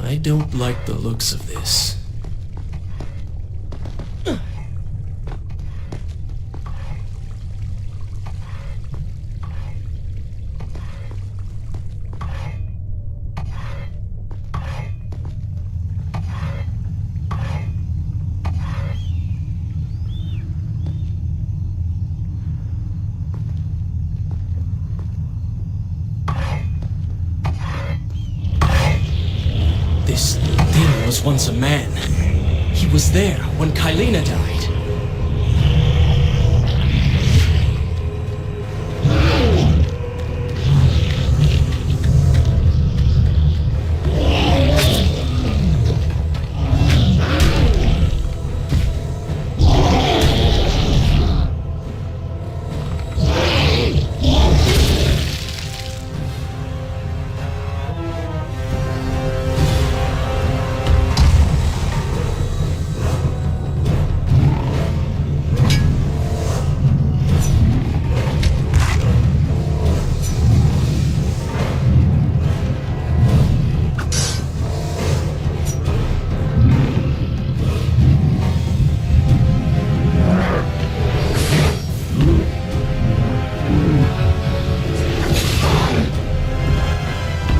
I don't like the looks of this. This thing was once a man. He was there when Kylena died.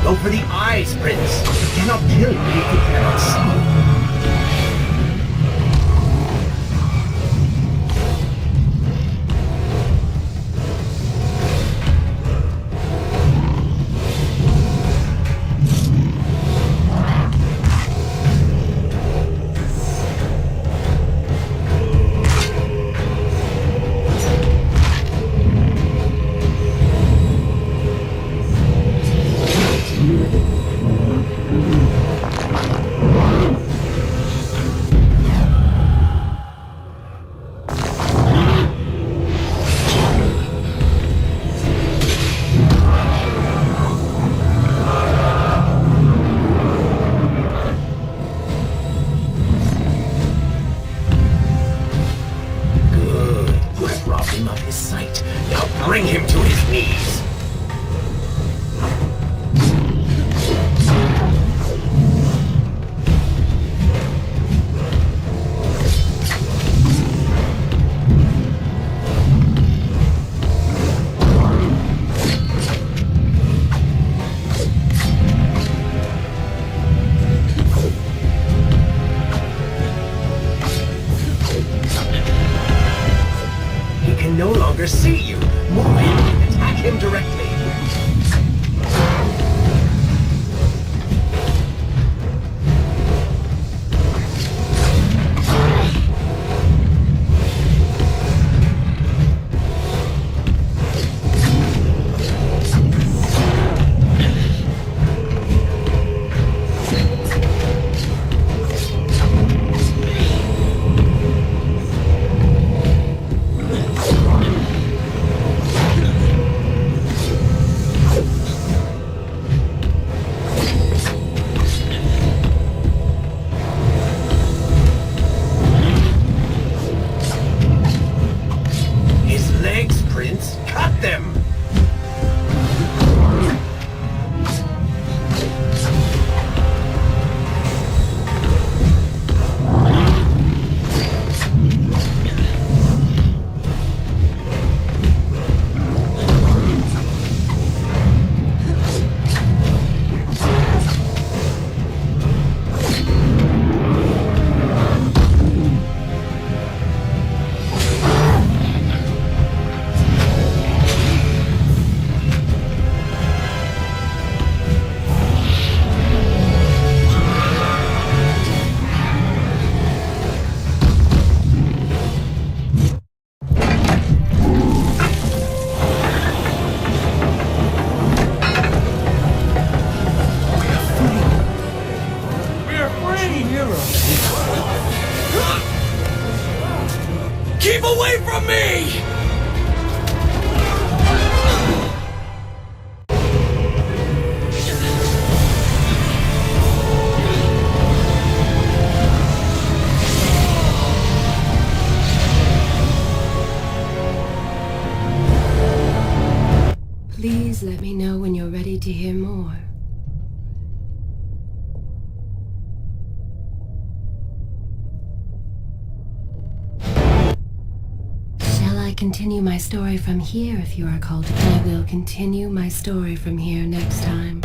Go for the eyes, Prince! You cannot kill me if you cannot see. Of his sight. Now bring him to his knees. No longer see you. Move in and attack him directly. Cut them! Keep away from me! Please let me know when you're ready to hear more. continue my story from here if you are called. I will continue my story from here next time.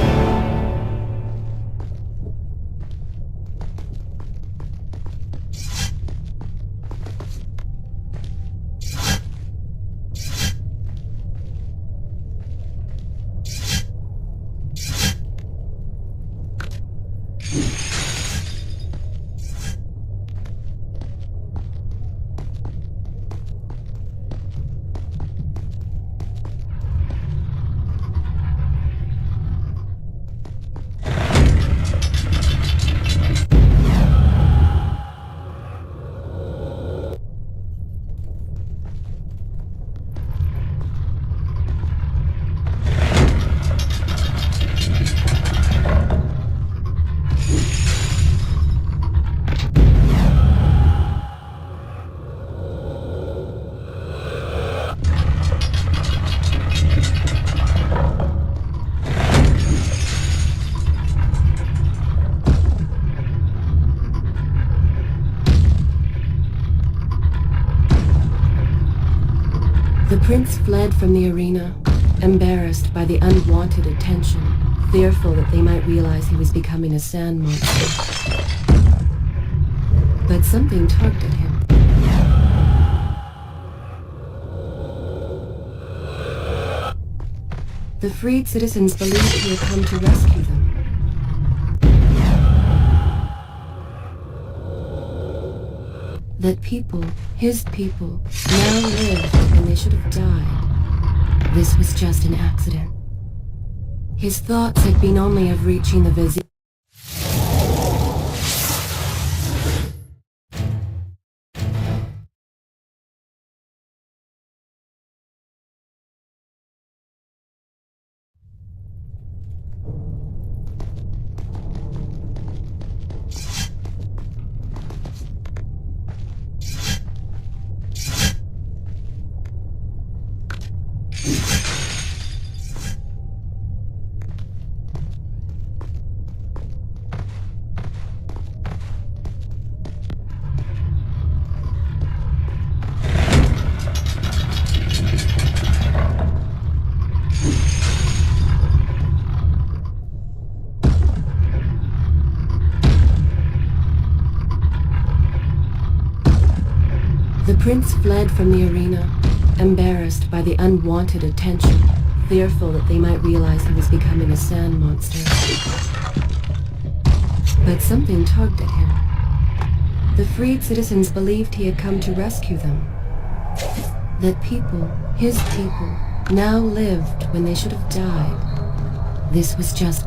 The prince fled from the arena, embarrassed by the unwanted attention, fearful that they might realize he was becoming a sand monster. But something tugged at him. The freed citizens believed he had come to rescue them. That people, his people, now lived when they should have died. This was just an accident. His thoughts had been only of reaching the vizier. The prince fled from the arena, embarrassed by the unwanted attention, fearful that they might realize he was becoming a sand monster. But something tugged at him. The freed citizens believed he had come to rescue them. That people, his people, now lived when they should have died. This was just...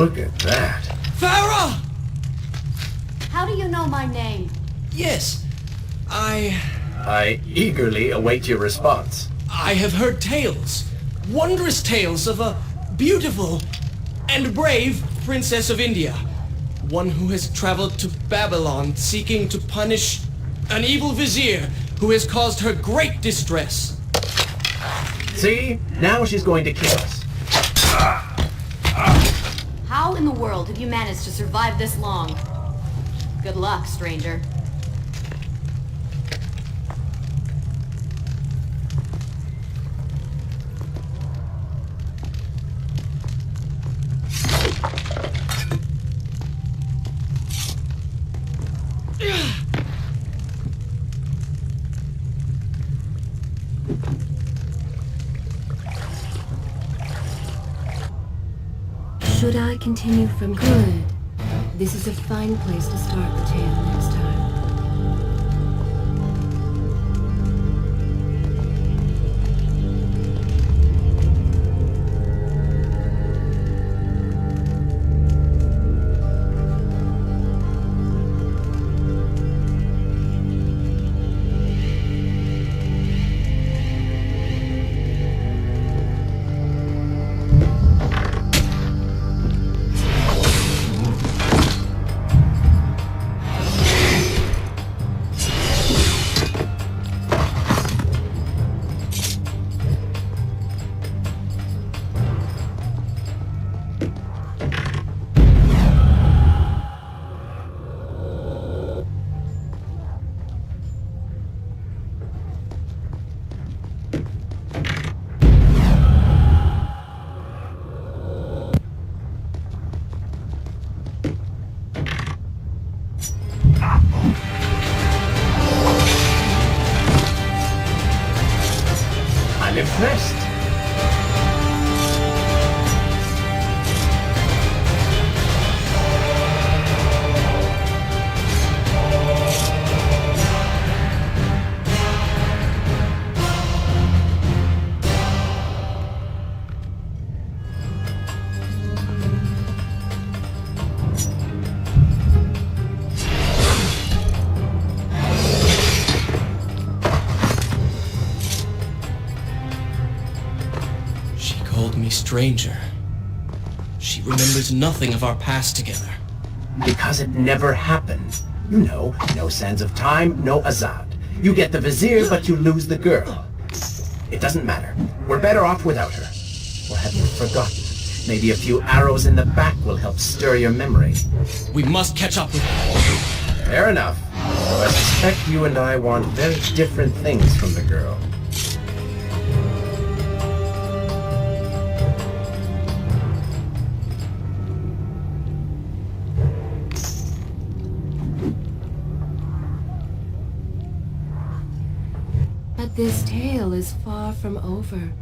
Look at that. Farah! How do you know my name? Yes, I eagerly await your response. I have heard tales, wondrous tales of a beautiful and brave princess of India. One who has traveled to Babylon seeking to punish an evil vizier who has caused her great distress. See? Now she's going to kill us. How in the world have you managed to survive this long? Good luck, stranger. Should I continue from good? This is a fine place to start the tale next time. I'm impressed. She called me stranger. She remembers nothing of our past together. Because it never happened. You know, no sands of time, no Azad. You get the vizier, but you lose the girl. It doesn't matter. We're better off without her. Or have you forgotten? Maybe a few arrows in the back will help stir your memory. We must catch up with her. Fair enough. Though I suspect you and I want very different things from the girl. But this tale is far from over.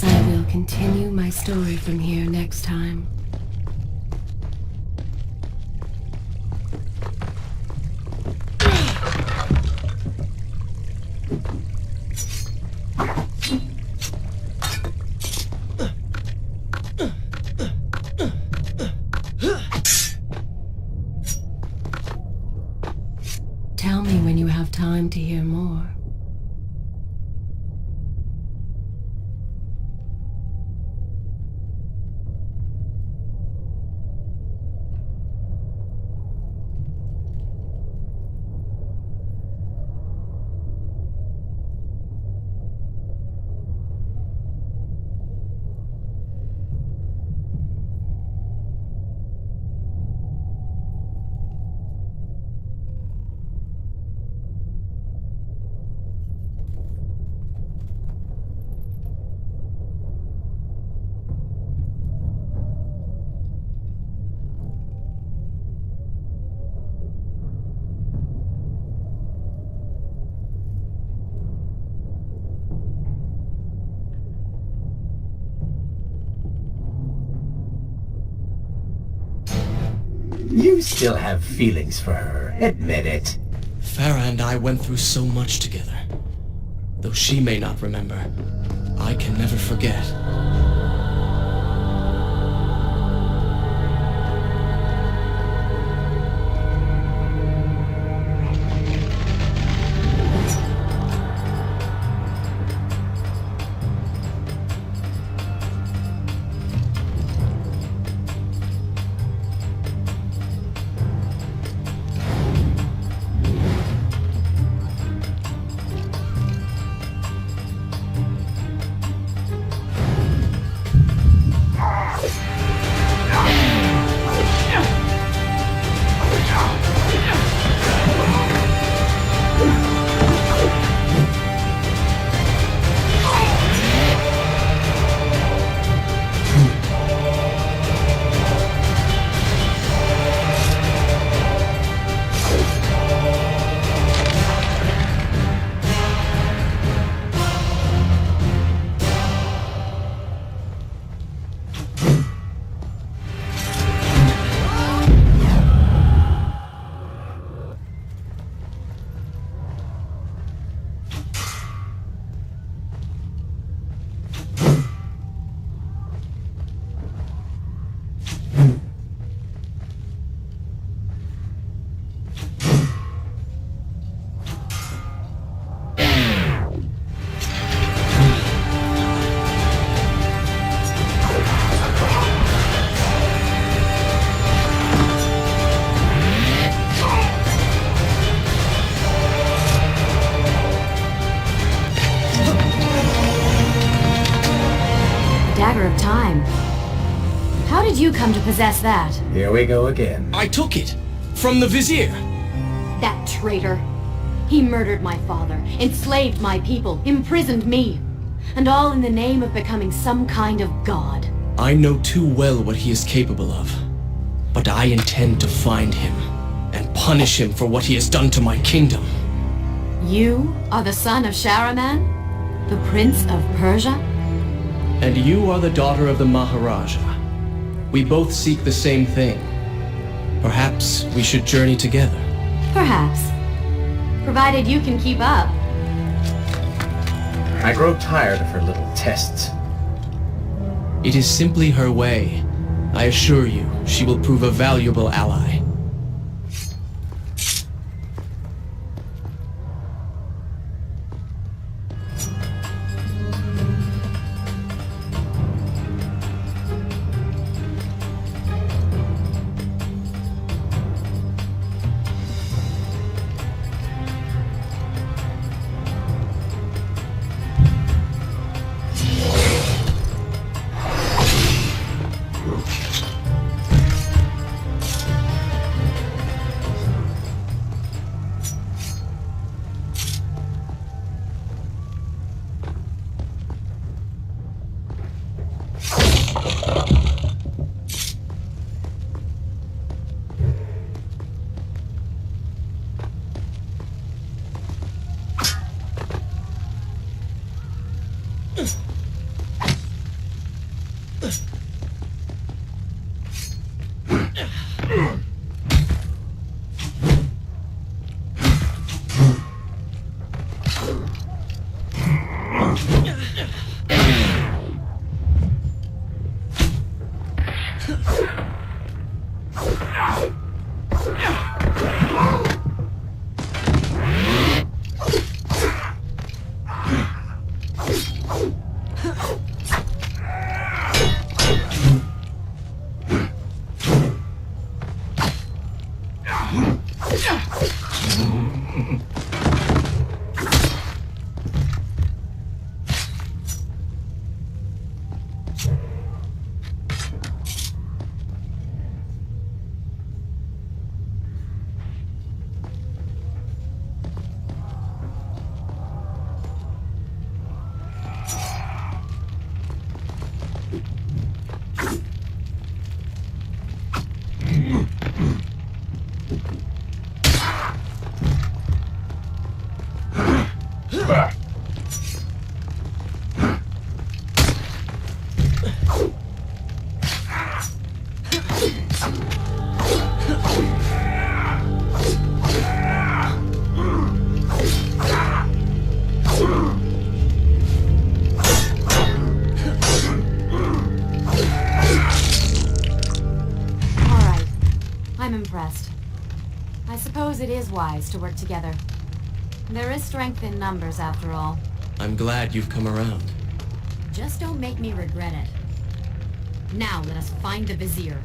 I will continue my story from here next time. dying to hear more. You still have feelings for her. Admit it. Farah and I went through so much together. Though she may not remember, I can never forget. Dagger of Time. How did you come to possess that? Here we go again. I took it from the Vizier. That traitor. He murdered my father, enslaved my people, imprisoned me. And all in the name of becoming some kind of god. I know too well what he is capable of. But I intend to find him and punish him for what he has done to my kingdom. You are the son of Shahraman? The Prince of Persia? And you are the daughter of the Maharaja. We both seek the same thing. Perhaps we should journey together. Perhaps. Provided you can keep up. I grow tired of her little tests. It is simply her way. I assure you, she will prove a valuable ally. I'm impressed. I suppose it is wise to work together. There is strength in numbers, after all. I'm glad you've come around. Just don't make me regret it. Now let us find the Vizier.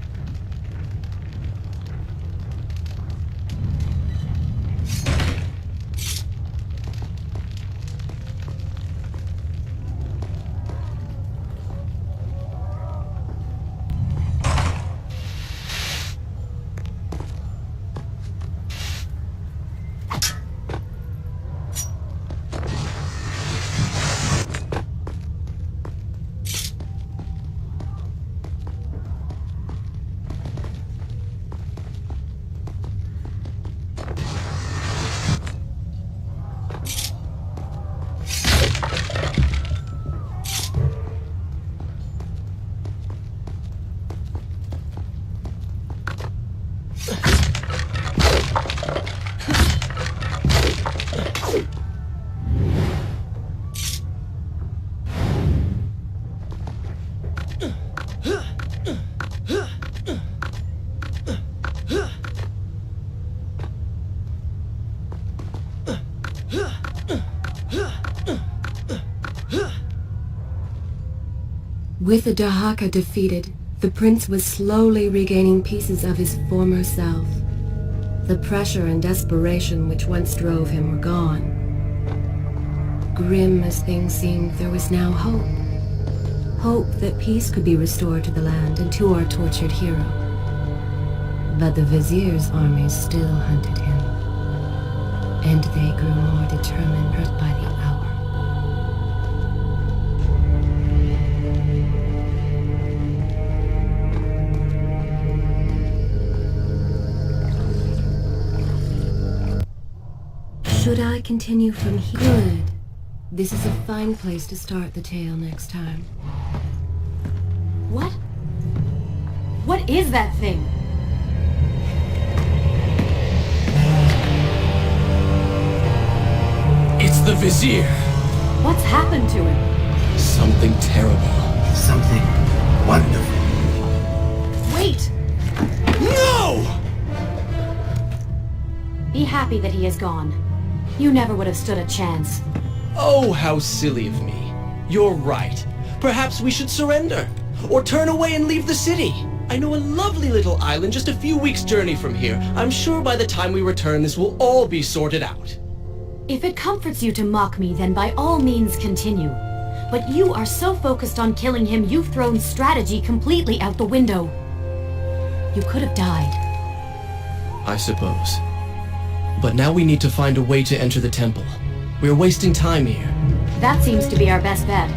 With the Dahaka defeated, the prince was slowly regaining pieces of his former self. The pressure and desperation which once drove him were gone. Grim as things seemed, there was now hope. Hope that peace could be restored to the land and to our tortured hero. But the Vizier's armies still hunted him, and they grew more determined by the hour. Should I continue from here? Good. This is a fine place to start the tale next time. What? What is that thing? It's the Vizier! What's happened to him? Something terrible. Something wonderful. Wait! No! Be happy that he is gone. You never would have stood a chance. Oh, how silly of me. You're right. Perhaps we should surrender. Or turn away and leave the city. I know a lovely little island just a few weeks' journey from here. I'm sure by the time we return this will all be sorted out. If it comforts you to mock me, then by all means continue. But you are so focused on killing him, you've thrown strategy completely out the window. You could have died. I suppose. But now we need to find a way to enter the temple. We're wasting time here. That seems to be our best bet.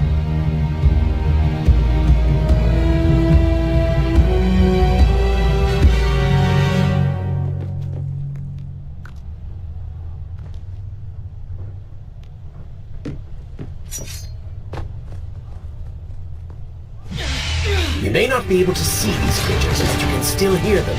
You may not be able to see these creatures, but you can still hear them.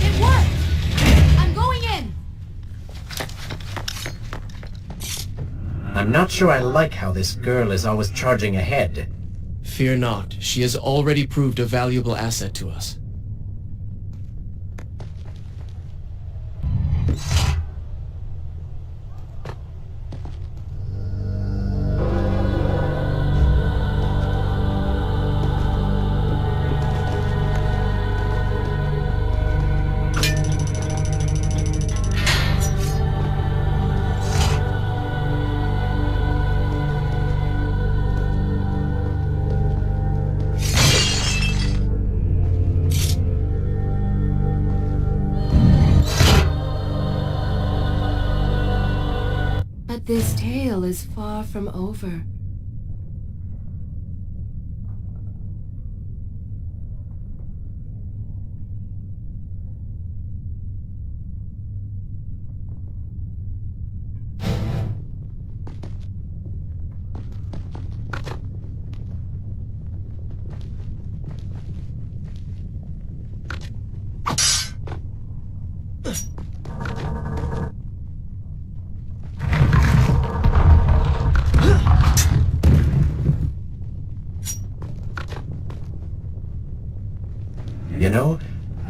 It worked! I'm going in! I'm not sure I like how this girl is always charging ahead. Fear not, she has already proved a valuable asset to us. But this tale is far from over. You know,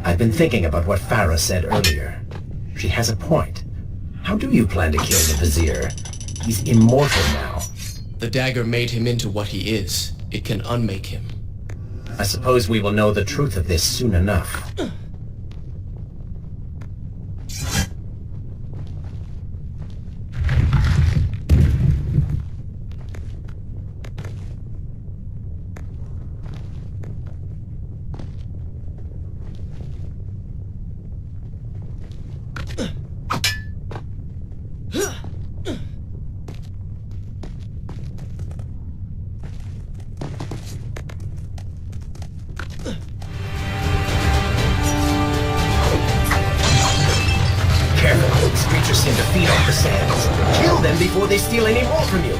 I've been thinking about what Farah said earlier. She has a point. How do you plan to kill the Vizier? He's immortal now. The dagger made him into what he is. It can unmake him. I suppose we will know the truth of this soon enough. Careful, these creatures seem to feed off the sands. Kill them before they steal any more from you.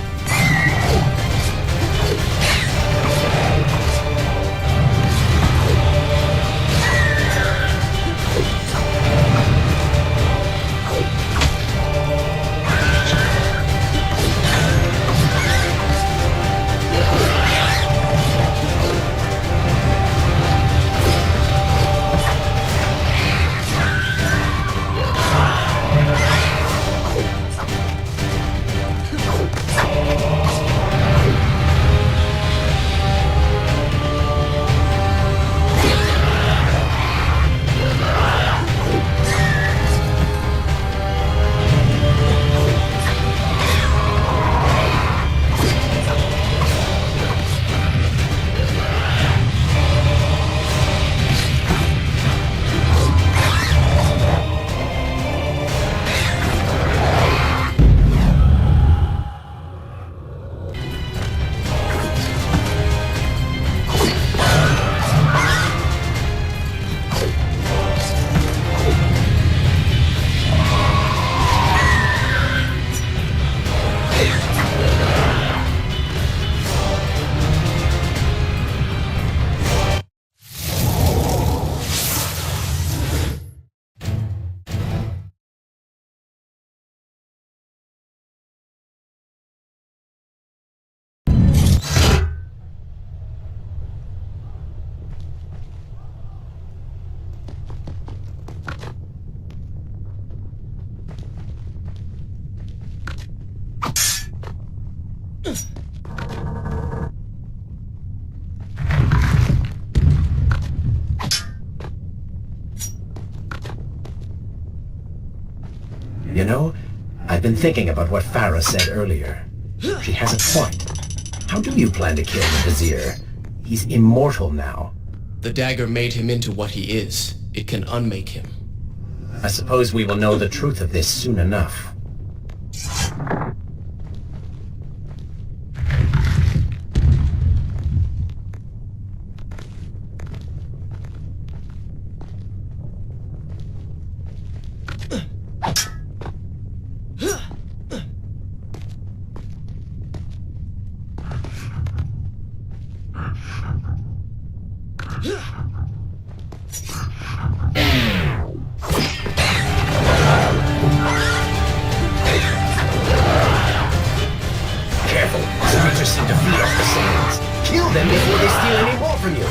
You know, I've been thinking about what Farah said earlier. She has a point. How do you plan to kill the Vizier? He's immortal now. The dagger made him into what he is. It can unmake him. I suppose we will know the truth of this soon enough. Careful, these creatures seem to feed off the sands. Kill them before they steal any more from you.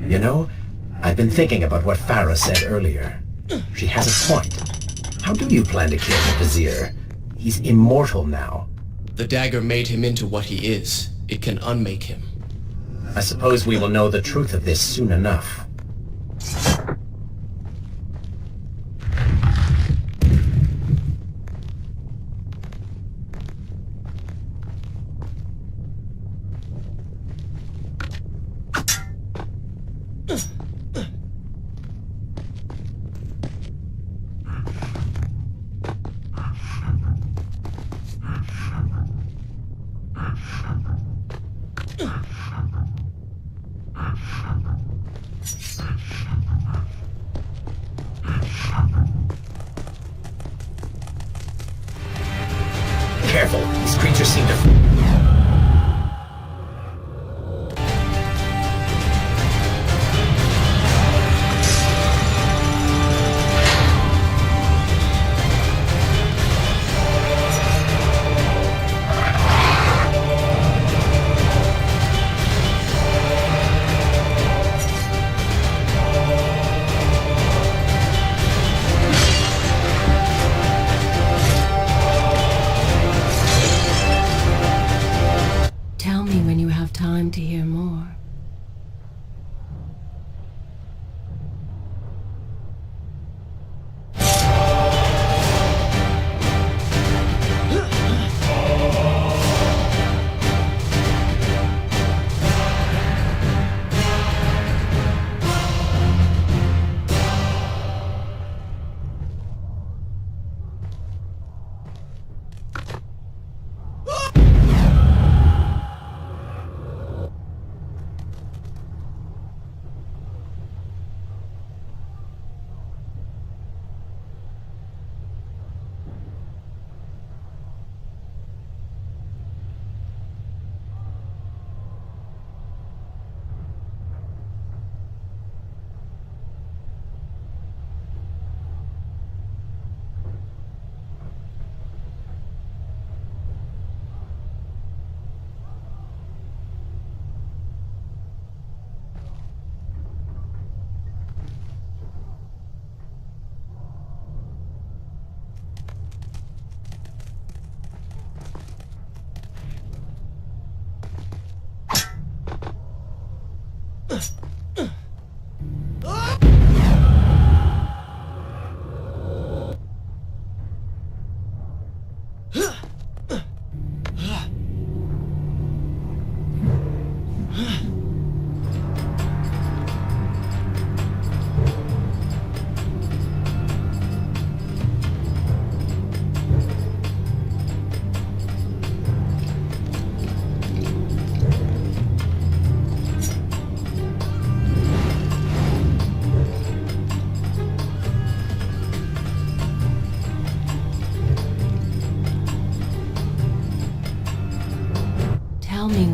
You know, I've been thinking about what Farah said earlier. She has a point. How do you plan to kill the Vizier? He's immortal now. The dagger made him into what he is. It can unmake him. I suppose we will know the truth of this soon enough. Careful, these creatures seem to... Tell me when you have time to hear more.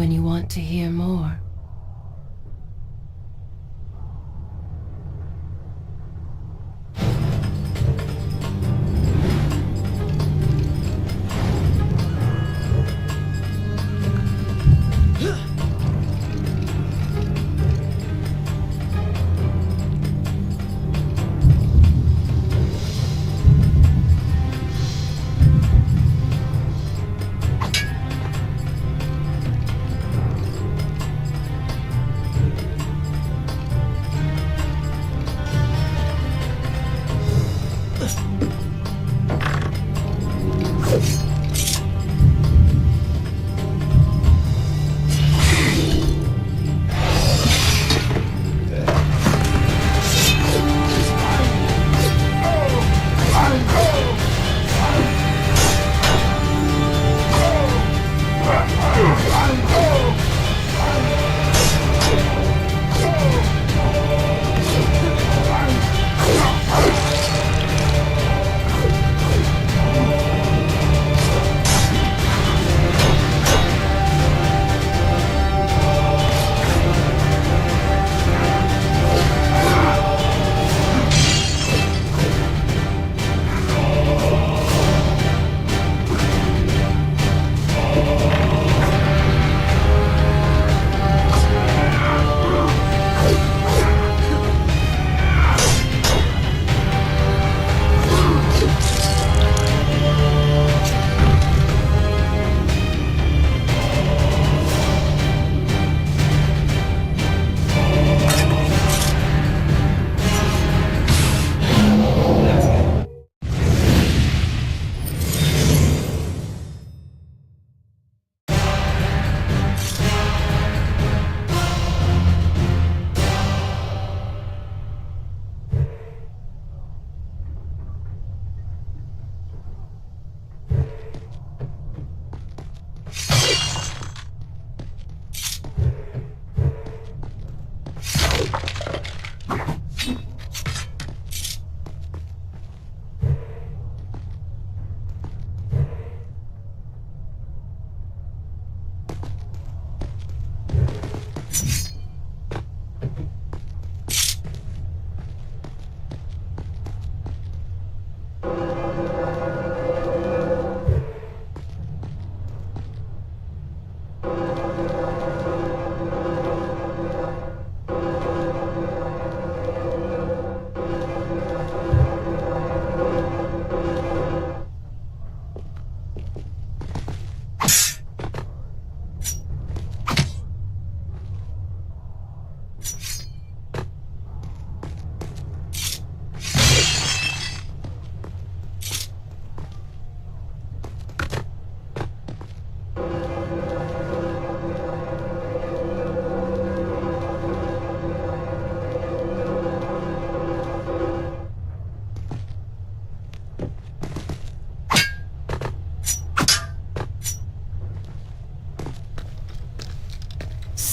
when you want to hear more.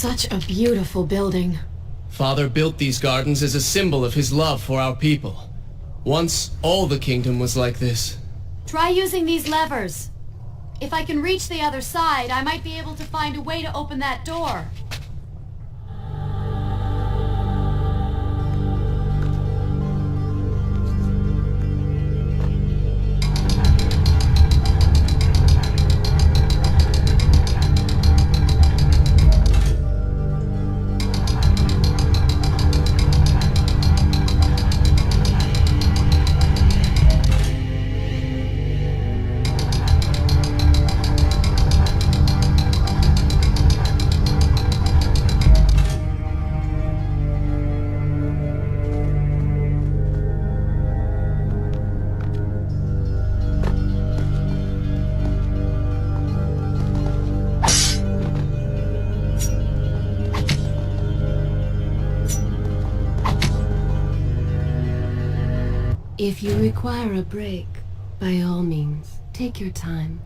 Such a beautiful building. Father built these gardens as a symbol of his love for our people. Once, all the kingdom was like this. Try using these levers. If I can reach the other side, I might be able to find a way to open that door. If you require a break, by all means, take your time.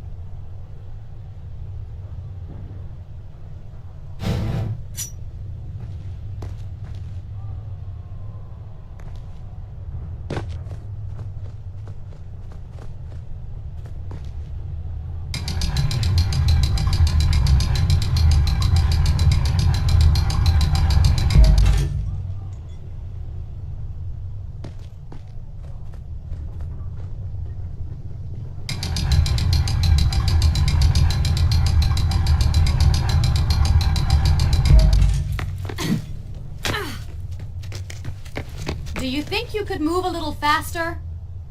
Do you think you could move a little faster?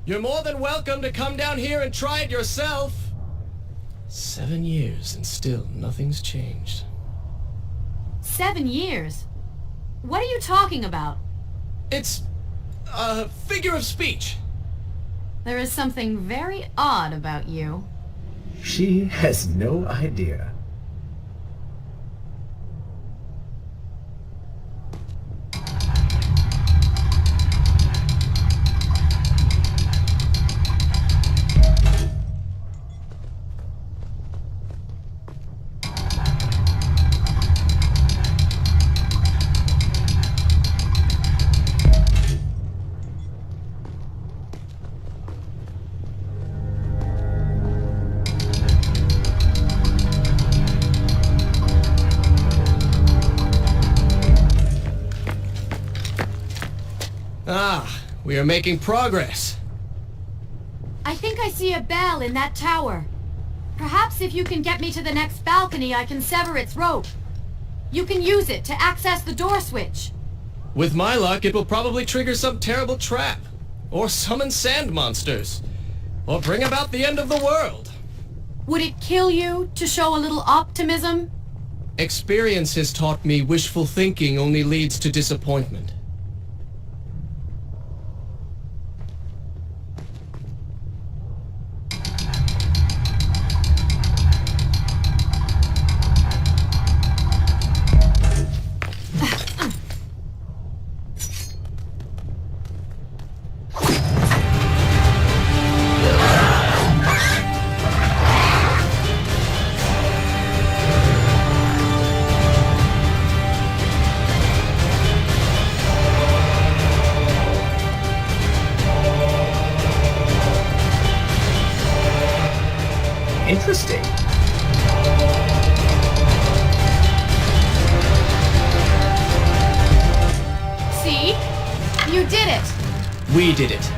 You're more than welcome to come down here and try it yourself. 7 years and still nothing's changed. 7 years? What are you talking about? It's a figure of speech. There is something very odd about you. She has no idea. Ah, we are making progress. I think I see a bell in that tower. Perhaps if you can get me to the next balcony, I can sever its rope. You can use it to access the door switch. With my luck, it will probably trigger some terrible trap. Or summon sand monsters. Or bring about the end of the world. Would it kill you to show a little optimism? Experience has taught me wishful thinking only leads to disappointment. Interesting. See? You did it! We did it.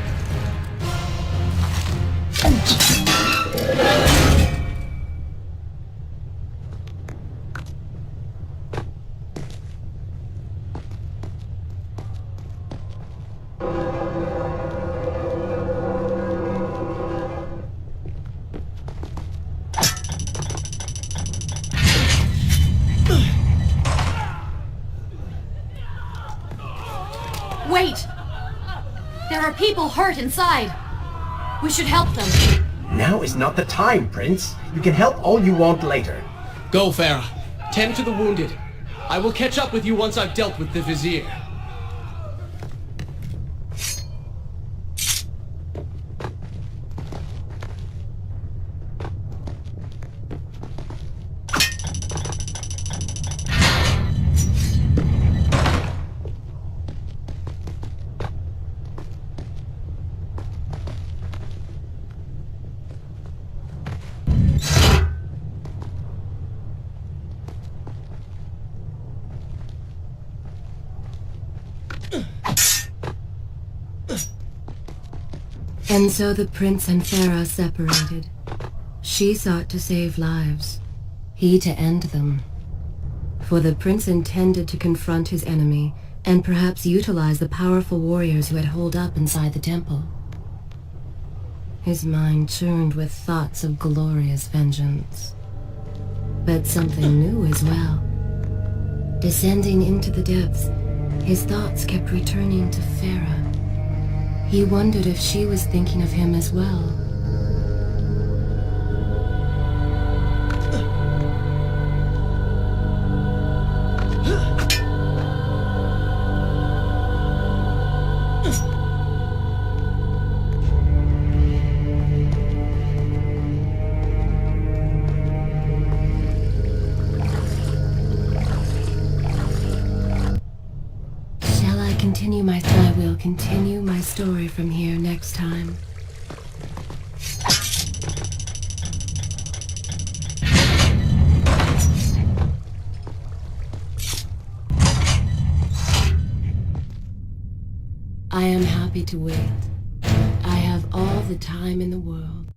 Wait! There are people hurt inside. We should help them. Now is not the time, Prince. You can help all you want later. Go, Farah. Tend to the wounded. I will catch up with you once I've dealt with the Vizier. And so the prince and Farah separated. She sought to save lives, he to end them. For the prince intended to confront his enemy and perhaps utilize the powerful warriors who had holed up inside the temple. His mind churned with thoughts of glorious vengeance. But something new as well. Descending into the depths, his thoughts kept returning to Farah. He wondered if she was thinking of him as well. I will continue my story from here next time. I am happy to wait. I have all the time in the world.